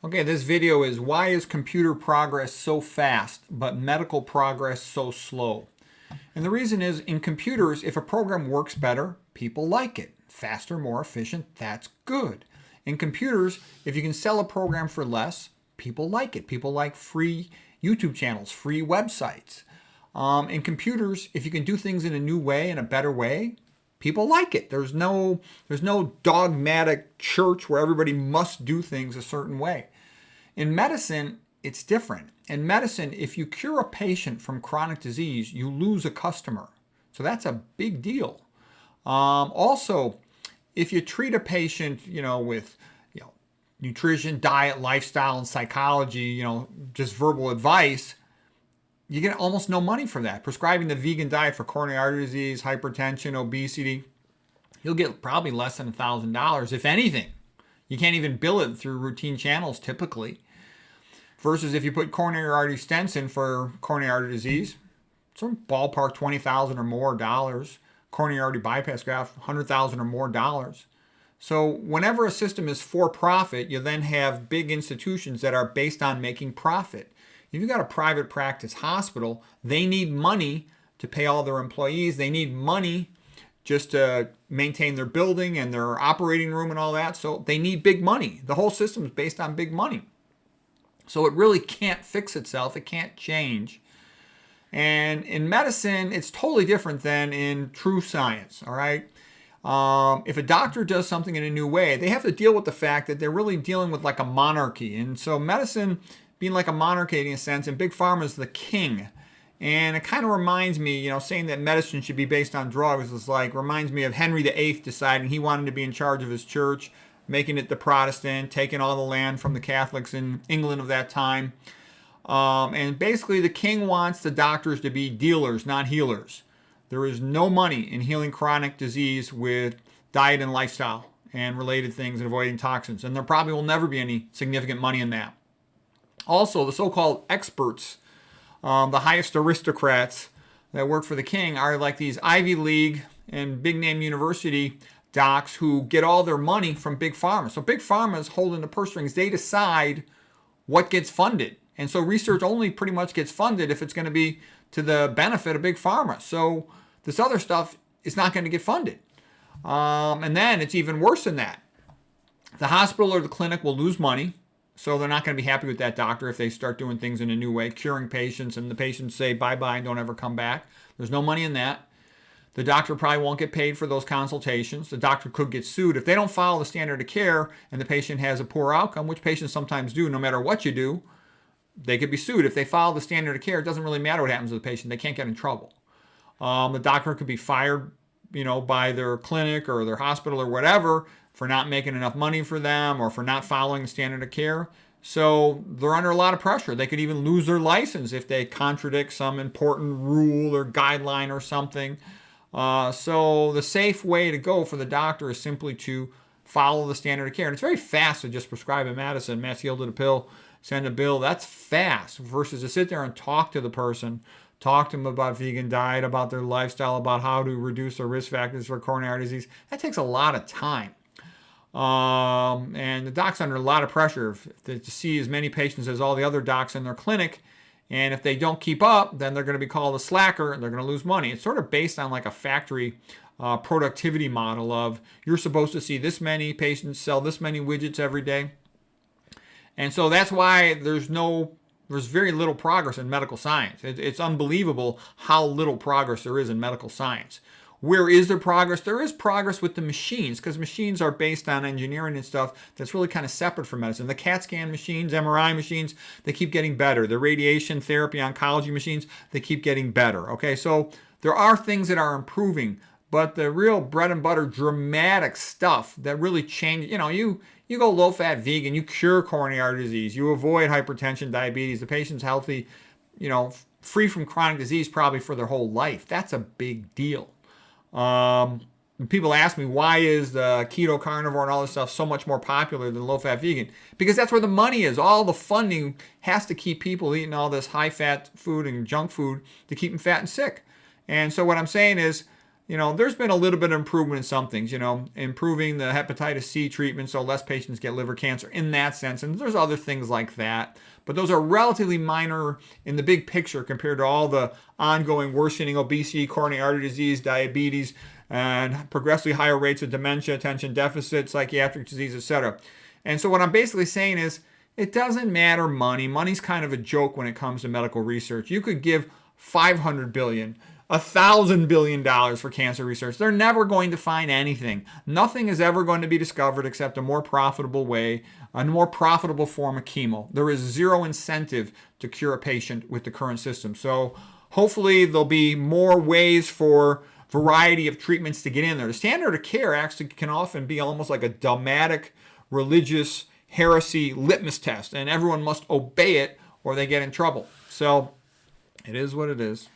Okay, this video is why is computer progress so fast, but medical progress so slow? And the reason is in computers, if a program works better, people like it. Faster, more efficient, that's good. In computers, if you can sell a program for less, people like it. People like free YouTube channels, free websites. In computers, if you can do things in a new way, in a better way, people like it. There's no dogmatic church where everybody must do things a certain way. In medicine, it's different. In medicine, if you cure a patient from chronic disease, you lose a customer. So that's a big deal. Also, if you treat a patient, with nutrition, diet, lifestyle, and psychology, just verbal advice, you get almost no money for that. Prescribing the vegan diet for coronary artery disease, hypertension, obesity, you'll get probably less than $1,000, if anything. You can't even bill it through routine channels typically. Versus if you put coronary artery stents in for coronary artery disease, some ballpark $20,000 or more dollars. Coronary artery bypass graft, $100,000 or more dollars. So whenever a system is for profit, you then have big institutions that are based on making profit. If you've got a private practice hospital, they need money to pay all their employees. They need money just to maintain their building and their operating room and all that. So they need big money. The whole system is based on big money. So it really can't fix itself. It can't change. And in medicine, it's totally different than in true science, all right? If a doctor does something in a new way, they have to deal with the fact that they're really dealing with like a monarchy. And so medicine being like a monarchy in a sense, and Big Pharma is the king. And it kind of reminds me, saying that medicine should be based on drugs reminds me of Henry VIII deciding he wanted to be in charge of his church, making it the Protestant, taking all the land from the Catholics in England of that time. And basically the king wants the doctors to be dealers, not healers. There is no money in healing chronic disease with diet and lifestyle and related things and avoiding toxins. And there probably will never be any significant money in that. Also, the so-called experts, the highest aristocrats that work for the king are like these Ivy League and big name university docs who get all their money from Big Pharma. So Big Pharma is holding the purse strings. They decide what gets funded. And so research only pretty much gets funded if it's going to be to the benefit of Big Pharma. So this other stuff is not going to get funded. And then it's even worse than that. The hospital or the clinic will lose money. So they're not going to be happy with that doctor if they start doing things in a new way, curing patients, and the patients say bye-bye and don't ever come back. There's no money in that. The doctor probably won't get paid for those consultations. The doctor could get sued. If they don't follow the standard of care and the patient has a poor outcome, which patients sometimes do no matter what you do, they could be sued. If they follow the standard of care, it doesn't really matter what happens to the patient. They can't get in trouble. The doctor could be fired, by their clinic or their hospital or whatever for not making enough money for them or for not following the standard of care. So they're under a lot of pressure. They could even lose their license if they contradict some important rule or guideline or something. So the safe way to go for the doctor is simply to follow the standard of care. And it's very fast to just prescribe a medicine, mass yielded a pill, send a bill. That's fast versus to sit there and talk to the person, talk to them about vegan diet, about their lifestyle, about how to reduce their risk factors for coronary disease. That takes a lot of time. And the doc's under a lot of pressure to see as many patients as all the other docs in their clinic. And if they don't keep up, then they're going to be called a slacker and they're going to lose money. It's sort of based on like a factory productivity model of you're supposed to see this many patients, sell this many widgets every day. And so that's why there's very little progress in medical science. It's unbelievable how little progress there is in medical science. Where is there progress? There is progress with the machines because machines are based on engineering and stuff that's really kind of separate from medicine. The CAT scan machines, MRI machines, they keep getting better. The radiation therapy, oncology machines, they keep getting better. Okay, so there are things that are improving, but the real bread and butter dramatic stuff that really change, you go low-fat vegan, you cure coronary artery disease, you avoid hypertension, diabetes, the patient's healthy, free from chronic disease probably for their whole life. That's a big deal. People ask me, why is the keto carnivore and all this stuff so much more popular than low-fat vegan? Because that's where the money is. All the funding has to keep people eating all this high-fat food and junk food to keep them fat and sick. And so what I'm saying is there's been a little bit of improvement in some things, improving the hepatitis C treatment so less patients get liver cancer in that sense. And there's other things like that. But those are relatively minor in the big picture compared to all the ongoing worsening obesity, coronary artery disease, diabetes, and progressively higher rates of dementia, attention deficit, psychiatric disease, etc. And so what I'm basically saying is it doesn't matter money. Money's kind of a joke when it comes to medical research. You could give $500 billion, $1,000 billion for cancer research. They're never going to find anything. Nothing is ever going to be discovered except a more profitable way, a more profitable form of chemo. There is zero incentive to cure a patient with the current system. So hopefully there'll be more ways for variety of treatments to get in there. The standard of care actually can often be almost like a dogmatic religious heresy litmus test, and everyone must obey it or they get in trouble. So it is what it is.